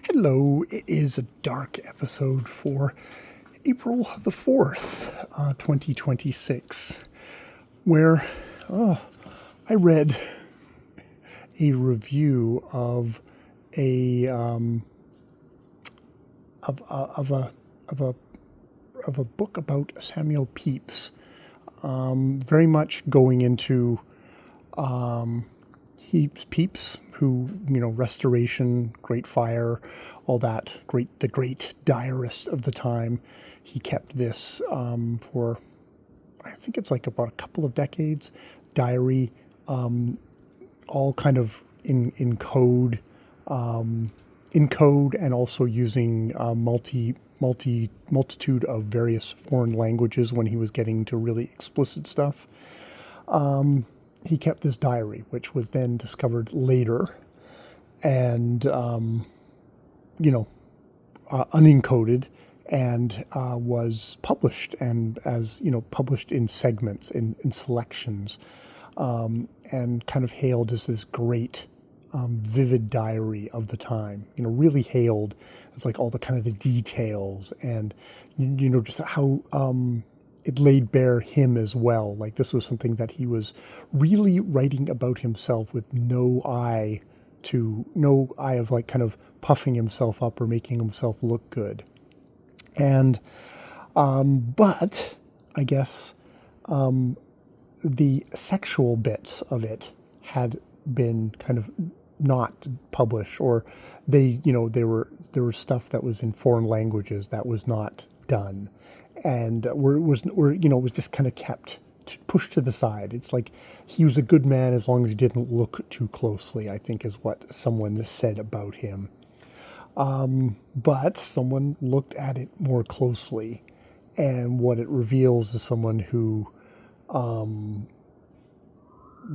Hello, it is a dark episode for April the 4th, 2026, where I read a review of a of a of a of a book about Sml Pppys, very much going into Pepys, who, restoration, Great Fire, all that, the great diarist of the time. He kept this for, I think it's like about a couple of decades, diary, all kind of in code, and also using multitude of various foreign languages when he was getting to really explicit stuff. He kept this diary, which was then discovered later and, unencoded, and was published, and published in segments, in selections, and kind of hailed as this great, vivid diary of the time. Really hailed as like all the kind of the details, and just how it laid bare him as well. Like, this was something that he was really writing about himself with no eye of like kind of puffing himself up or making himself look good. And but I guess the sexual bits of it had been kind of not published, or there was stuff that was in foreign languages that was not done, and it was just kind of kept pushed to the side. It's like he was a good man as long as he didn't look too closely, I think, is what someone said about him. But someone looked at it more closely, and what it reveals is someone who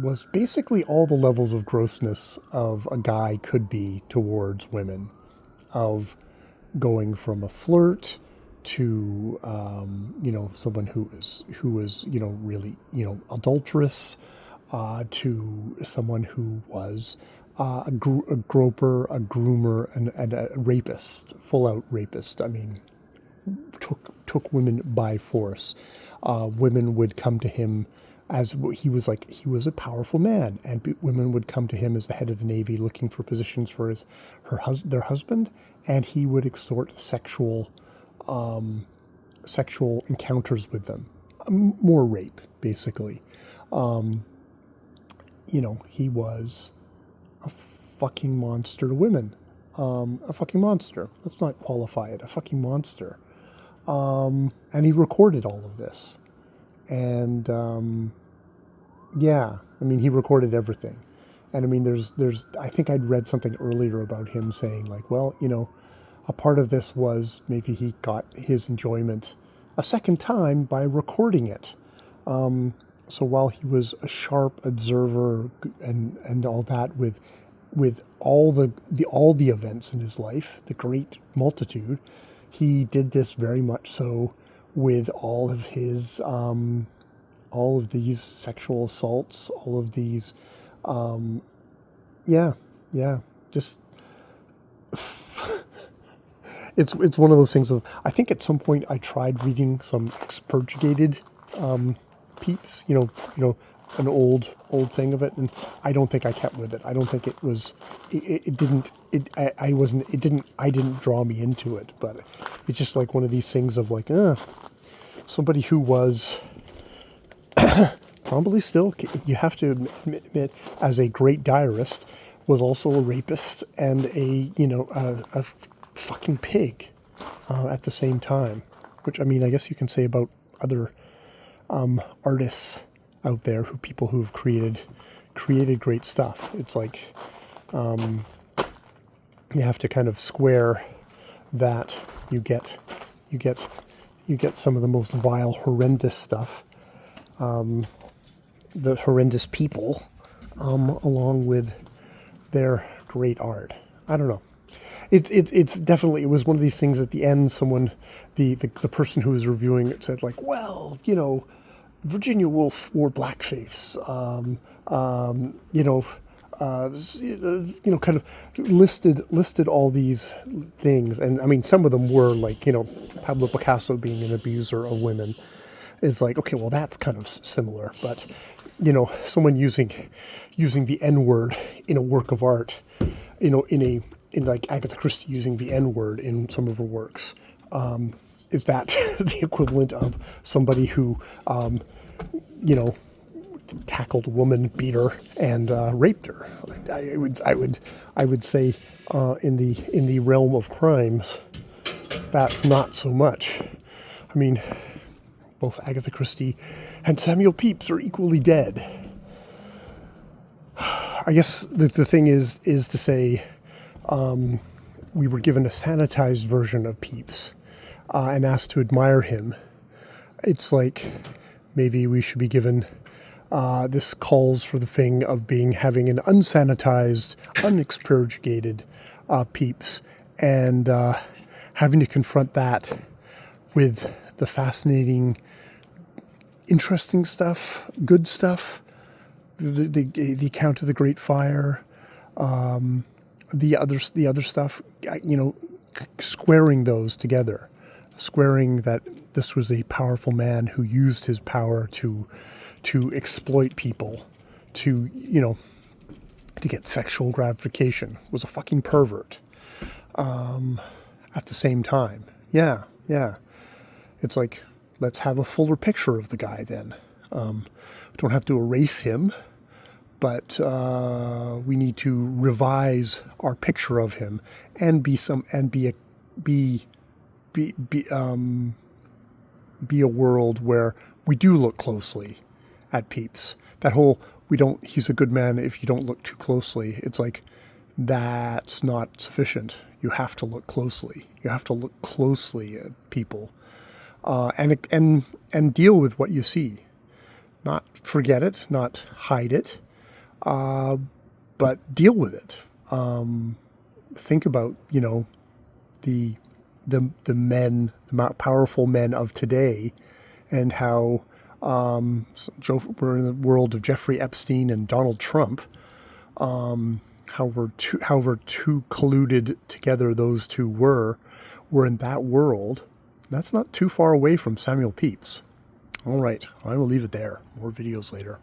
was basically all the levels of grossness of a guy could be towards women, of going from a flirt to someone who was really adulterous, to someone who was a groper, a groomer, and a rapist, full out rapist. I mean, took women by force. Women would come to him as he was a powerful man, and women would come to him as the head of the Navy looking for positions for their husband, and he would extort sexual encounters with them, more rape, basically. He was a fucking monster to women, a fucking monster. Let's not qualify it, a fucking monster. And he recorded all of this, and he recorded everything. And I mean, there's I think I'd read something earlier about him saying like, well, a part of this was maybe he got his enjoyment a second time by recording it. So while he was a sharp observer and all that, with all the events in his life, the great multitude, he did this very much so with all of his all of these sexual assaults, all of these, just it's one of those things of, I think at some point I tried reading some expurgated Pepys, an old thing of it, and I don't think I kept with it. I don't think it was, it didn't draw me into it, but it's just like one of these things of like, somebody who was probably still, you have to admit, as a great diarist, was also a rapist and a fucking pig at the same time. Which, I mean, I guess you can say about other artists out there, people who've created great stuff. It's like you have to kind of square that. You get some of the most vile, horrendous stuff, the horrendous people, along with their great art. I don't know. It's definitely, it was one of these things at the end. Someone, the person who was reviewing it said like, well, Virginia Woolf wore blackface. kind of listed all these things, and I mean, some of them were like, Pablo Picasso being an abuser of women is like, okay, well, that's kind of similar, but someone using the N word in a work of art, in like Agatha Christie using the N word in some of her works, is that the equivalent of somebody who, tackled a woman, beat her, and raped her? I would say, in the realm of crimes, that's not so much. I mean, both Agatha Christie and Sml Pppys are equally dead. I guess the thing is to say, we were given a sanitized version of Pepys, and asked to admire him. It's like maybe we should be given, this calls for the thing of having an unsanitized, unexpurgated Pepys, and having to confront that with the fascinating, interesting stuff, good stuff, the account of the Great Fire, the other stuff, squaring those together, squaring that this was a powerful man who used his power to exploit people, to get sexual gratification, was a fucking pervert. At the same time, yeah. It's like, let's have a fuller picture of the guy then. We don't have to erase him, but we need to revise our picture of him and be a world where we do look closely at Pepys. That whole, he's a good man if you don't look too closely. It's like, that's not sufficient. You have to look closely. You have to look closely at people, and deal with what you see. Not forget it, not hide it, but deal with it. Think about, the men, the powerful men of today, and how, we're in the world of Jeffrey Epstein and Donald Trump. However two colluded together those two were in that world. That's not too far away from Sml Pppys. All right, I will leave it there. More videos later.